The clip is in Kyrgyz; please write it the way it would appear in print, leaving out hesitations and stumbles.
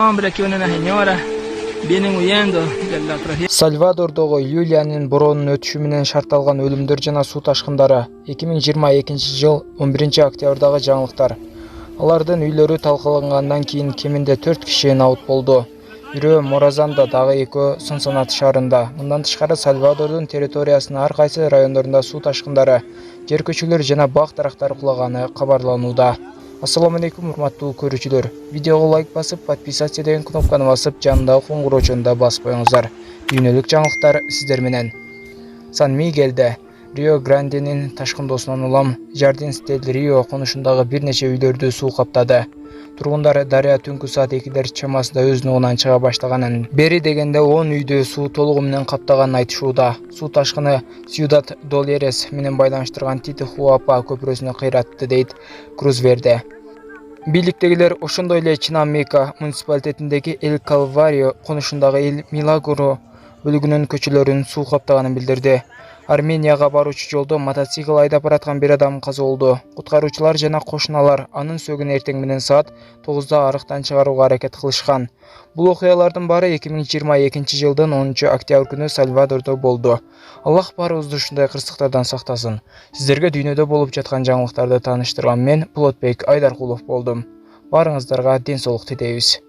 Hombre, que una señora vienen huyendo de la tragedia. Сальвадордогу июлянын бороонун өтүшү менен шартталган өлүмдөр жана суу ташкындары 2022-жыл 11-октябрдагы жаңылыктар. Алардын үйлөрү талкалангандан кийин кеминде 4 киши наут болду. Бирөө Моразанда, дагы экөө Сонсонат шаарында. Мындан тышкары Сальвадордун территориясынын ар кайсы райондорунда суу ташкындары, жер көчөлөр жана бак дарактар кулаганы кабарланууда. Ассаламу алейкум, урматтуу көрүүчүлөр. Видеого лайк басып, подписаться деген кнопканы басып, жанындагы коңгуроочуну да басып коюңуздар. Дүйнөлүк жаңылыктар сиздер менен. Сан-Мигелде, Рио-Гранденин ташкындоосунан улам Жардинс-дель-Рио конушундагы бир нече үйлөрдү суу каптады. Тургундар дарыя түнкү саат 2 чамасында өз нугунан чыга баштаганын, бери дегенде 10 үйдү суу толугу менен каптаганын айтышууда. Суу ташкыны Сьюдад Долерес менен байланыштырган Титихуапа көпүрөсүнө кыйратты, дейт Крузверде. Бийликтегилер ошондой эле Чинамека муниципалитетиндеги Эл Калварио конушундагы Эл Милагро бөлүгүнүн көчөлөрүн суу каптаганын билдирди. Арменияга баруучу жолдо мотоцикл айдап бараткан бир адам каза болду. Куткаруучулар жана кошуналар анын сөөгүн эртең менен саат 9-да арыктан чыгарууга аракет кылышкан. Бул окуялардын баары 2022-жылдын 10-октябрь күнү Сальвадордо болду. Аллах баарыбызды ушундай кырсыктардан сактасын. Сиздерге дүйнөдө болуп жаткан жаңылыктарды тааныштырган мен Болотбек Айдаркулов болдум. Баарыңыздарга ден соолук тилейбиз.